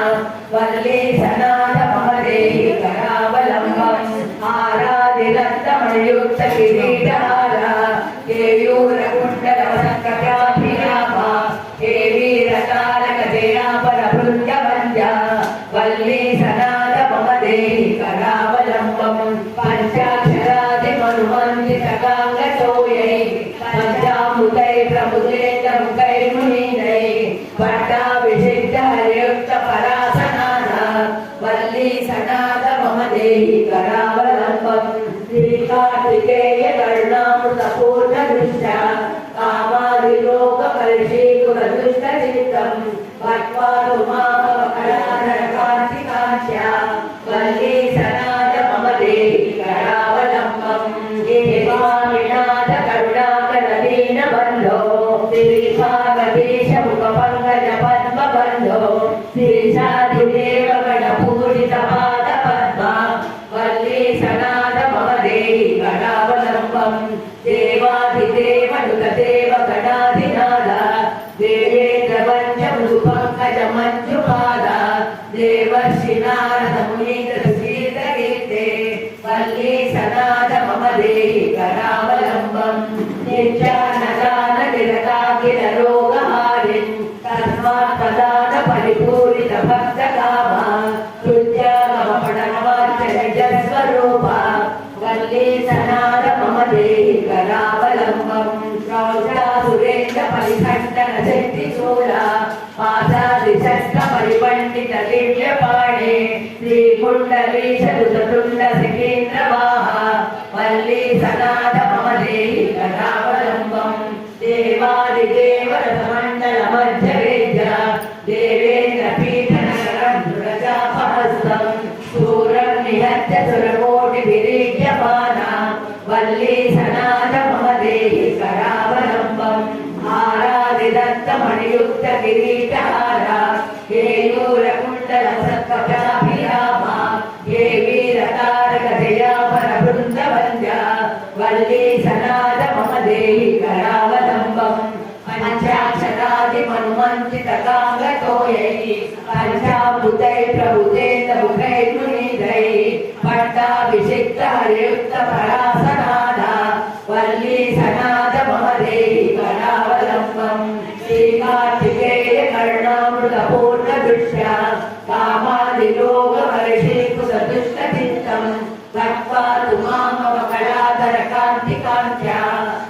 वल्ली सनाद मम देहि करावलम्बं हारादिरक्तमणियुक्त किरीटहारा केयूरकुण्डलवसङ्कटाभिरामा केवीरतारक जया परभृङ्गवन्द्या वल्ली सनाद मम देहि करावलम्बं पञ्चाक्षरादिमनुमन्त्रितगाङ्गतोयै पञ्चामृतै प्रमुदेन्द्रमुखै मुनीनै पट्टाभिषिक्तहरियुक्तपरासनादा वल्ली सनाद मम देहि करावलम्बं श्रीकार्तिकेय करुणामृतपूर्णदृष्ट्या कामादिलोकवर्षीकृतदुष्टचित्तं पक्वातु मामवकलाधरकान्तिकान्त्या वल्ली सनाद मम देहि करावलम्बं देवामिनाथ करुणाकर दीनबन्धो श्रीपार्वतीश मुखपङ्कज पद्मबन्धो श्रीशादिदेव गणपूजितपादपद्मा वल्ली सनाद मम देहि करावलम्बं देवादिदेवनुतदेव गणाधिनाथ देवेन्द्रवन्द्य मृदुपङ्कजमञ्जुपाद देवर्षिनारदमुनीन्द्रसुकीर्तकीर्ते वल्ली सनाद मम देहि करावलम्बं नित्यानदाननिरताखिलरोगहारिन् तस्मात् प्रदान परिपूरितभक्तकामा सृजागमपणवाच्यनिजस्वरूपा वल्ली सनाद मम देहि करावलम्बं प्रौढासुरेन्द्र परिखण्डन शक्तिशूला पाशादिशस्त्र परिपण्डित दिव्यपाणे श्रीकुण्डलीशरुतुण्ड सिकेन्द्रवाहा वल्ली सनाद मम देहि करावलम्बं देवादिदेव रथमण्डलमध्यवेद्य देवेन्द्रपीठनगरं धृढचापहस्तं शूरं निहत्य सुरकोटिभिरीड्यमाना वल्ली सनाद मम देहि करावलम्बं हारादिदत्तमणियुक्त किरीटहारा केयूरकुण्डलवसङ्कटाभिरामा केवीरतारक जया परवृन्दवन्द्या वल्ली सनाद मम देहि करावलम्बं पञ्चाक्षरादिमनुमन्त्रितगाङ्गतोयै पञ्चामृतै प्रभुतेन्द्रमुखै मुनीन्द्रै पट्टाभिषिक्तहरियुक्तपरासनादा वल्ली सनाद मम देहि करावलम्बं श्रीकार्तिकेय करुणामृतपूर्णदृष्ट्या कामादिलोकवर्षीकृतदुष्टचित्तं पक्वातु मामवकलाधरकान्तिकान्त्या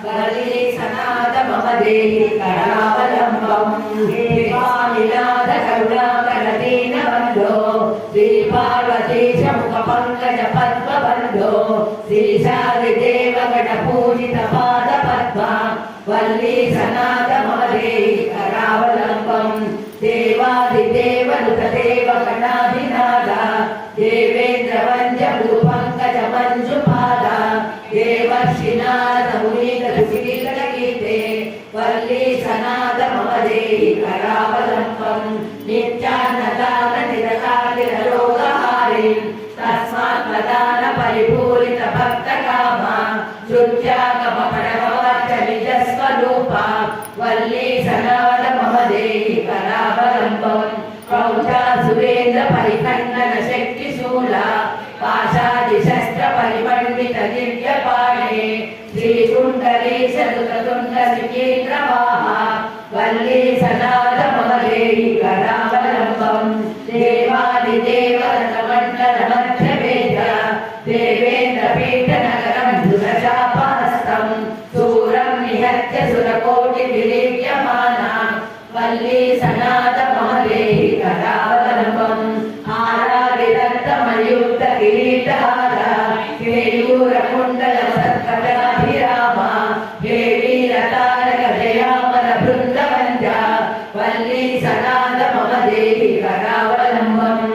वल्ली सनाद मम देहि करावलम्बं देवामिनाथ करुणाकर दीनबन्धो श्रीपार्वतीश मुखपङ्कज पद्मबन्धो श्रीशादिदेव गणपूजितपादपद्मा वल्ली सनाद मम देहि करावलम्बं देवादिदेवनुतदेव गणाधिनाथ देवेन्द्रवन्द्यमृदुपङ्कजमञ्जुपाद देवर्षिनाथमुनीतसुगीतगीते वल्ली सनाद मम देहि करावलम्बम् नित्यान्नदाननिरताकिररोगहारिं तस्मात् प्रदान परिपूरित भक्तकामा शुद्ध्यागमपणवच्च निजस्वरूपा वल्ली सनाद मम देहि करावलम्बम् प्रौढा सुरेन्द्र परिखण्डन शक्तिशूला पाशादिशस्त्र परिमण्डित दिव्यपाणे श्रीकुण्डलेश दुततुण्डनिकेन्द्रवाहा वल्ली सनाद मम देहि करावलम्बम् देवादिदेव रथमण्डलमध्यवेद देवेन्द्रपीठनगरं धुरचापहस्तम् सूरं निहत्य सुरकोटिविलीयमाना वल्ली सनाद मम देहि करावलम्बम् आराविरक्तमयुक्त किरीटहार केयूरकुण्डलसत्कटाभिराम हे वीरतारक जयामर बृन्दवन्द्या वल्ली सनाद मम देहि करावलम्बम्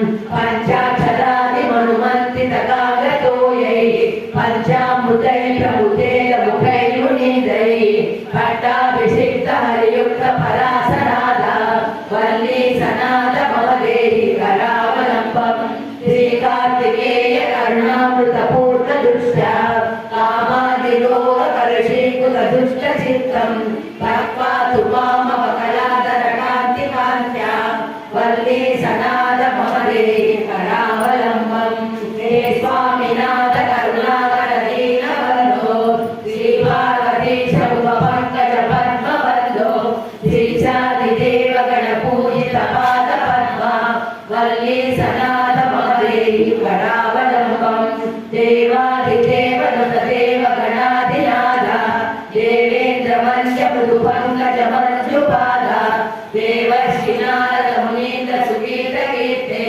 पञ्चाक्षरादिमनुमन्त्रितकागतोयै पञ्चामृतै प्रभुतेन मुखैर्मुनीन्द्रै पट्टाभिषिक्त हरियुक्त परासनाद वल्ली सनाद मम देहि करावलम्बम् श्रीकार्तिकेय करुणामृतपूर्णदृष्ट्या कामादिरोगकलुषीकृतदुष्टचित्तम् भक्त्वा तु मामवकलादरकान्तिकान्त्या वल्ली सनाद मम देहि करावलम्बम् हे स्वामिनाथ करुणाकर दीनबन्धो श्रीपार्वतीश उपपङ्कज पद्मबन्धो श्रीशादिदेव गणपूजित पादपद्मा वल्ली सनाद मम देहि करावलम्बम् देवादिदेव नुतदेव गणाधिनाथ देवेन्द्रवन्द्य मृदुपङ्कजमञ्जुपाद देवर्षिनारद मुनीन्द्र सुगीतकीर्ते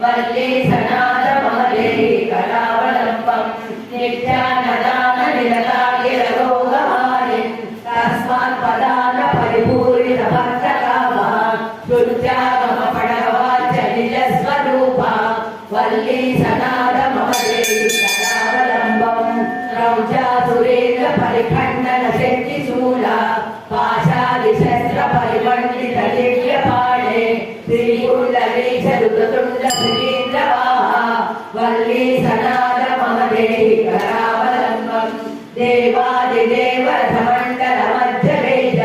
वल्ली सनाद मम देहि करावलम्बम् नित्यानदान निरताकिररोगहारिं तस्मात् प्रदान परिपूरित भक्तकामा शुद्ध्यागमपणवच्च निजस्वरूपा वल्ली सनाद मम देहि करावलम्बम् रौचा सुरेन्द्र परिखण्डन शक्तिशूला पाशादिशस्त्र परिमण्डित दिव्यपाणे श्रीकुण्डलेश दुततुण्ड श्रीन्द्रवाहा वल्ली सनाद मम देहि करावलम्बम् देवादिदेव रथमण्डलमध्यवेद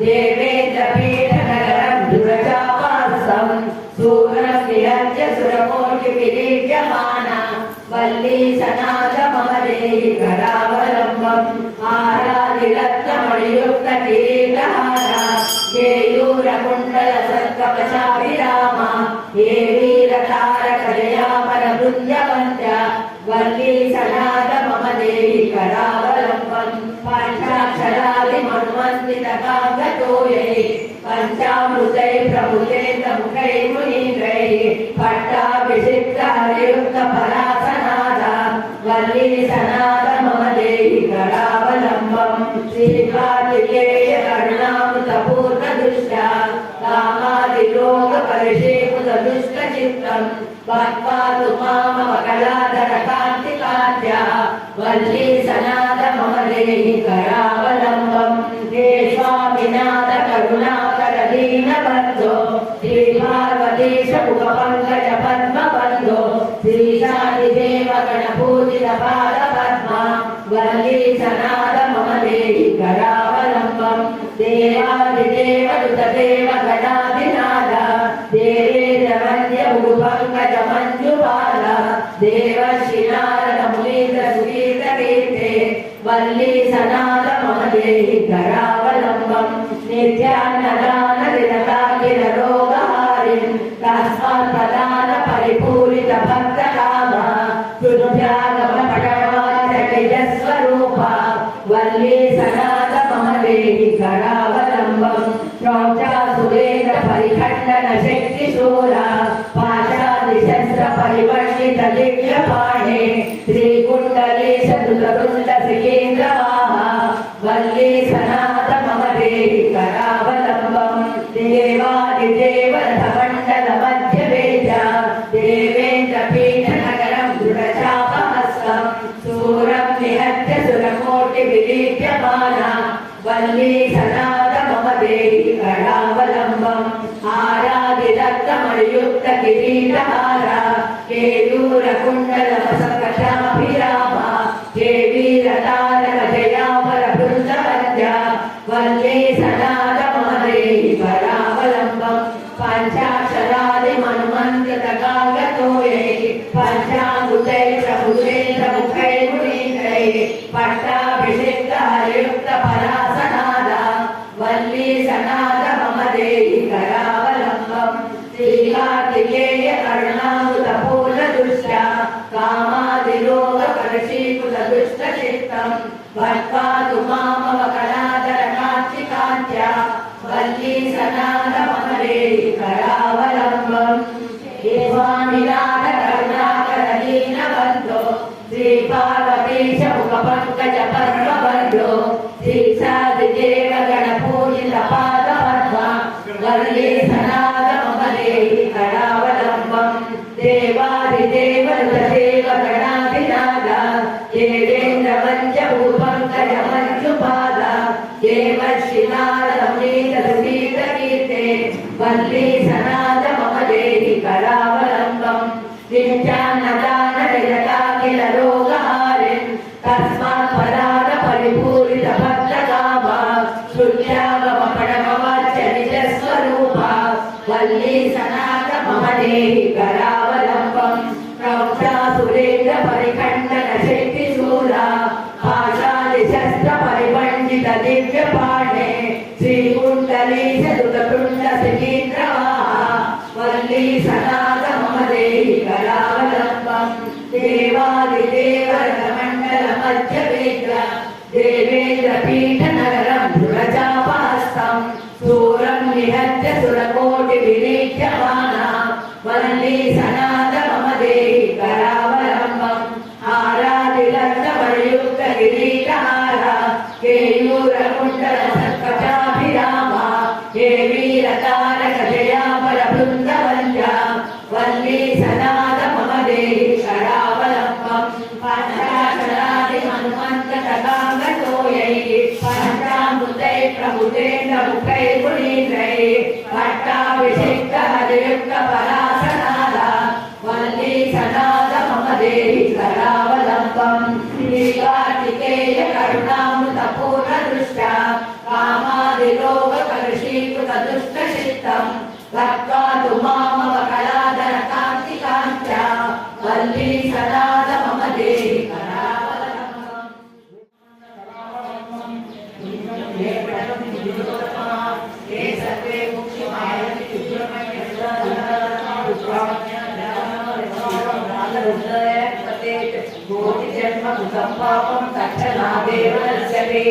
देवेन्द्रपीठनगरं धुरचापहस्तम् सूरं निहत्य सुरकोटिविलीयमाना वल्ली सनाद मम देहि करावलम्बम् आरादिरत्नमणियुक्त किरीटहार केयूरकुण्डलसत्कवचाभिराम हे वीरतारक जयामर बृन्दवन्द्या वल्ली सनाद मम देहि करावलम्बम् पञ्चाक्षरादिमन्वन्दितकागतोयै पञ्चामृतै प्रभुतेन्द्र मुखैर्मुनीन्द्रै पट्टाभिषिक्त हरियुक्त परासनाद वल्ली सनाद मम देहि करावलम्बम् श्रीकार्तिकेय करुणामृतपूर्णदृष्ट्या कामादिरोगकलुषीकृतदुष्टचित्तम् भक्त्वा तु मामवकलादरकान्तिकान्त्या वल्ली सनाद मम देहि करावलम्बम् हे स्वामिनाथ करुणाकर दीनबन्धो श्रीपार्वतीश उपपङ्कज पद्मबन्धो श्रीशादिदेव गणपूजित पादपद्मा वल्ली सनाद मम देहि करावलम्बम् देवादिदेव नुतदेव गणाधिनाथ देवेन्द्रवन्द्य मृदुपङ्कजमञ्जुपाद देवर्षिनारद मुनीन्द्र सुगीतकीर्ते वल्ली सनाद मम देहि करावलम्बम् नित्यान्नदान निरताकिररोगहारिं तस्मात् प्रदान परिपूरित भक्तकामा शुद्ध्यागमपणव रथमण्डल मध्यवेद देवेन्द्रपीठनगरं दृढचापहस्तं सूरं निहत्य सुरकोटिविदीप्यमाना वल्ली सनाद मम देहि करावलम्बम् आराधिदत्तमणियुक्त किरीटहारा केयूरकुण्डलमसकटाभिरामा देवीरतारक जयामर बृन्दवन्द्या वल्ली सनाद मम देहि करावलम्बम् पञ्चाक्षरादिमनुमन्त्रतगागतोयै पञ्चाङ्गुतैर्प्रभुतेन्द्रमुखैर्मुनीन्द्रैः पट्टाभिषिक्तहरयुक्तपरासनादा वल्ली सनाद मम देहि करावलम्बम् श्रीकार्तिकेय करुणामृतपूर्णदुष्टा कामादिरोगकलशीकुलदुष्टचित्तम् भट्वातु मामवकलादरकाञ्चिकान्त्या वल्ली सनाद मम देहि करावलम्बम् देवानिनाथकरुणाकरदीनबन्धो श्रीपार्वतीश मुखपङ्कजपद्मबन्धो श्रीसादिदेव गणपूजितपादपद्मा वल्ली सनाद मम देहि करावलम्बम् देवादिदेव नृतदेव गणाधिनाथ देवेन्द्रमञ्जभूपङ्कजमञ्जुपाद देवर्षिनारदमुनीतसुनीतकीर्ते वल्ली सनाद मम देहि करावलम्बम् नित्यान्नदाननिरताखिललोकहारिन् तस्मात् पदार्थ परिपूरितभक्तकामा श्रुत्यागमपणमवाच्य निजस्वरूपा वल्ली सनाद मम देहि करावलम्बम् प्रौढासुरेन्द्र परिखण्डन शक्तिशूला पाशादिशस्त्र परिपण्डित दिव्यपाणे श्रीकुण्डलीश दुततुण्ड श्रीन्द्रवाहा वल्ली सनाद मम देहि करावलम्बम् देवादिदेव रथमण्डल मध्यवेद देवेन्द्रपीठनगरं दृढचापहस्तं सूरं निहत्य सुरकोटिविदीप्यमाना वल्ली सनाद मम देहि करावलम्बम् आराधिदत्तमणियुक्तकिरीटहारा केयूरकुण्डलसत्कटाभिरामा देवीरतारक जयामर बृन्दवन्द्या वल्ली सनाद मम देहि करावलम्बम् पञ्चाक्षरादिमनुमन्त्रतगागतोयै पञ्चामृतैः प्रभुतेन्द्रमुखैर्मुनीन्द्रैः पट्टाभिषिक्तहरयुक्तपरासनादा वल्ली सनाद मम देहि करावलम्बम् श्रीकार्तिकेय करुणामृतपूर्णदृष्टा कामादिरोगकलुषीकृतदुष्टचित्तं भक्त्वातु मामवकलादरकान्तिकान्त्या वल्ली सनाद मम देहि करावलम्बम् ये सर्वे मुख्यमायन्ति कोटिजन्म कृतं पापं तक्षणादेव नश्यते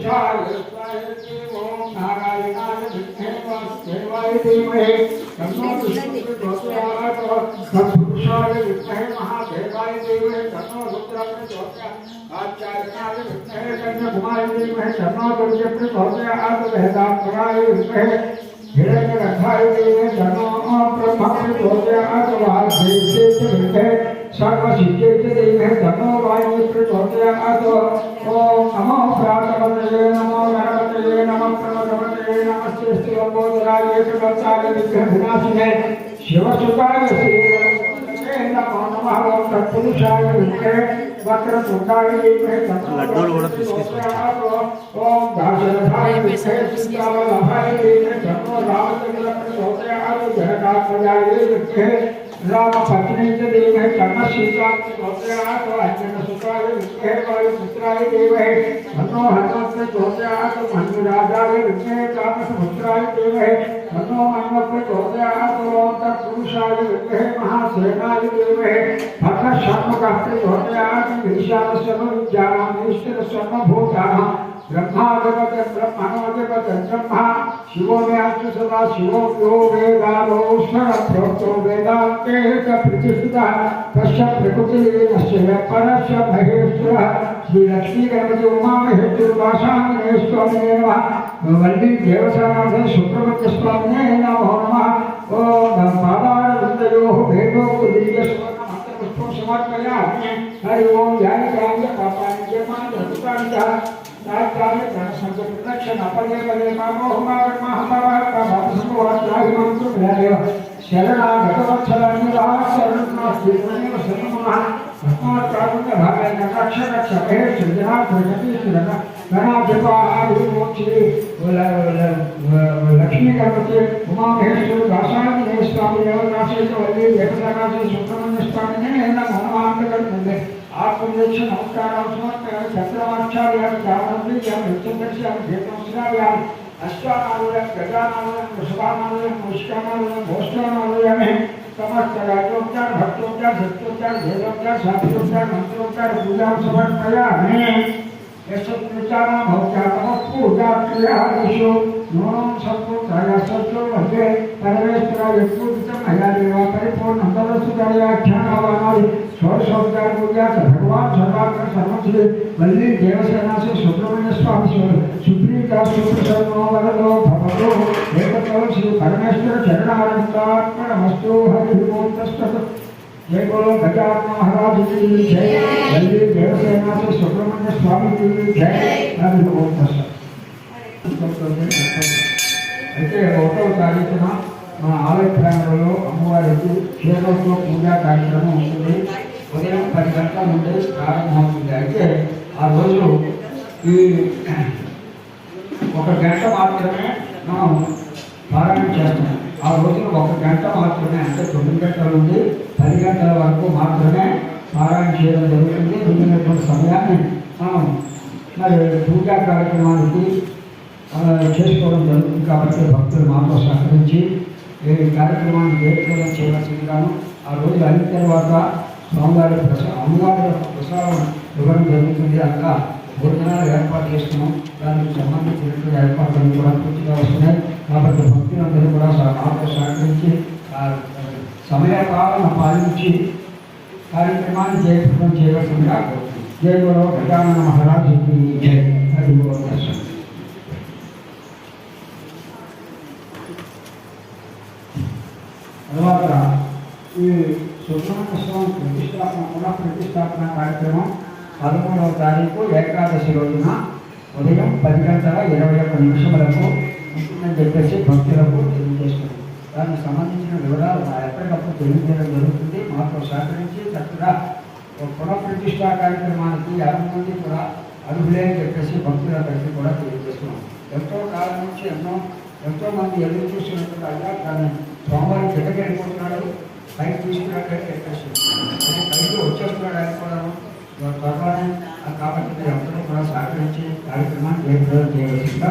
ओम नारायणाय विद्महे वासुदेवाय धीमहि तन्नो विष्णुः प्रचोदयात् तत्पुरुषाय विद्महे महादेवाय धीमहि तन्नो रुद्रः प्रचोदयात् आचार्याय विद्महे कन्याकुमारी धीमहि तन्नो दुर्गः प्रचोदयात् वेदान्तराय विद्महे हिरण्यगर्भाय धीमहि तन्नो ब्रह्मा प्रचोदयात् वासुदेवाय विद्महे सर्वसिद्धिर्थे धीमहि तन्नो वायुः प्रचोदयात् ओम नमो प्रातपतये नमो गणपतये नमः प्रमदपतये नमस्ते लंबोदराय एकदंताय विघ्नविनाशिने शिवसुताय श्रीवत्सवे नमो नमः ओम तत्पुरुषाय विद्महे वक्रतुंडाय धीमहि ओम दाशरथाय विद्महे सीतावल्लभाय धीमहि तन्नो रामचंद्रः प्रचोदयात् जनकात्मजाय विद्महे राम पत्नी के देव है कर्म सीता प्रचोदयात् अंजन सुताय विद्महे वायुपुत्राय देवहे तन्नो हनुमत् प्रचोदयात् मन्युराजाय विद्महे तापसपुत्राय देवहे तन्नो मन्मथ प्रचोदयात् ओम तत्पुरुषाय विद्महे महासेनाय देवहे भक्त षण्मुखः प्रचोदयात् ईशानसर्वविद्यानामीश्वर सर्वभूतानां ब्रह्माधिपत ब्रह्मणोधिपत ब्रह्मा शिवो मे अस्तु सदा शिवो यो वेदालोस्वर प्रोक्तो वेदान्ते च प्रतिष्ठितः तस्य प्रकृतिर्नश्य परस्य महेश्वरः श्री लक्ष्मी गणपति उमा महेश्वर वासांगने स्वामिने नमः वल्ली देवसानाथे सुब्रह्मण्य स्वामिने नमो नमः ओम पादारविन्दयोः भेदोपदीयस्वर्ण मंत्रपुष्पं समर्पयामि हरि ओम जय काम्य पापानि जयमानि धृतानि राजधानी धनसंजय प्रदक्षिण अपने बले मामो हमारे महाभारत मंत्र मिलादेव शरणागतवत्सलान्यदा शरणनास्तिर्मणिव शरणमः अस्मात् प्रागुण्य भागाय रक्ष रक्ष भय सृजना प्रगति सृजना गणाधिपा आदिमोक्षी लक्ष्मी गणपति उमा महेश्वर दासांजने स्वामी देवनाशे वल्ली देवनाशे सुब्रह्मण्य स्वामी ने नमो नमः आत्मनिरीक्षण नमस्कार समर्पयामि चक्रवाक्षार्यामि जावनन्द्रियामि नित्यदर्शयामि भेदंश्राव्यामि अश्वानालयं गजानालयं वृषभानालयं मुष्कानालयं भोष्ठानालयामि समस्त राजोपचार भक्तोपचार सत्योपचार भेदोपचार शास्त्रोपचार मंत्रोपचार पूजा समर्पयामि यशोपचारं भवत्याः पूजा क्रियादिषु नूनं संपूर्णतया सत्यो मध्ये परमेश्वराय पूजितं मया देवा परिपूर्णं तदसुतायाख्यानावानादि षोडशोपचार पूजा भगवान सर्वात्म सर्वश्री वल्ली देवसेना से सुब्रह्मण्य स्वामी सुप्रीता सुप्रसन्नो वरदो भवतो एकतो श्री परमेश्वर चरणारविन्दात्मनमस्तु हरि ओम तत्सत् जय बोलो गजानन महाराज की जय वल्ली देवसेना से सुब्रह्मण्य स्वामी की जय हरि ओम तत्सत् అయితే 1వ తారీఖున మన ఆలయ ప్రాంగణంలో అమ్మవారికి క్షేత్రంలో పూజా కార్యక్రమం ఉంటుంది ఉదయం 10 గంటల నుండి ప్రారంభమవుతుంది అయితే ఆ రోజు ఈ 1 గంట మాత్రమే మనం పారాయణ చేస్తాం ఆ రోజున 1 గంట మాత్రమే అంటే 9 గంటల నుండి 10 గంటల వరకు మాత్రమే పారాయణ చేయడం జరుగుతుంది మిగిలినటువంటి సమయాన్ని మనం మరి పూజా కార్యక్రమానికి చేసుకోవడం జరుగుతుంది కాబట్టి భక్తులు మాతో సహకరించి ఈ కార్యక్రమాన్ని జయప్రదం చేయవలసిందిగాను ఆ రోజు అయిన తర్వాత స్వామివారి అమ్మవారి ప్రసాదం ఇవ్వడం జరుగుతుంది అక్కడ భోజనాలు ఏర్పాటు చేస్తున్నాం దానికి సంబంధించినటువంటి ఏర్పాట్లను కూడా పూర్తిగా వస్తున్నాయి కాబట్టి భక్తులందరూ కూడా మాతో సహకరించి సమయపాలన పాలించి కార్యక్రమాన్ని జయప్రదం చేయవలసిందిగా జయ గురు గజానన మహారాజుకి జయ హరి ఓం దర్శనం తర్వాత ఈ సుబ్రహ్మణ్య స్వామి ప్రతిష్టాపన పునఃప్రతిష్టాపన కార్యక్రమం 13వ తారీఖు ఏకాదశి రోజున ఉదయం 10:21 ఉంటుందని చెప్పేసి భక్తులకు తెలియజేస్తుంది దానికి సంబంధించిన వివరాలు ఎప్పటికప్పుడు తెలియజేయడం జరుగుతుంది మాతో సహకరించి చక్కగా పునఃప్రతిష్టా కార్యక్రమానికి 60 మంది కూడా అర్హులే అని చెప్పేసి భక్తులందరికీ కూడా తెలియజేస్తున్నాం ఎంతో కాలం నుంచి ఎంతో మంది ఎదురు చూసినటువంటి అయ్యా కానీ స్వామివారి జగకి వెళ్ళిపోతున్నాడు పైకి తీసుకున్నట్టు చెప్పేసి పైకి వచ్చేస్తున్నాడు అనుకోవడం త్వరలోనే కాబట్టి మీరు అందరూ కూడా సహకరించి కార్యక్రమాన్ని జయప్రదం చేయవలసిందిగా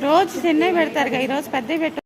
రోజు చిన్నవి పెడతారు, ఈరోజు పెద్దవి పెట్టు.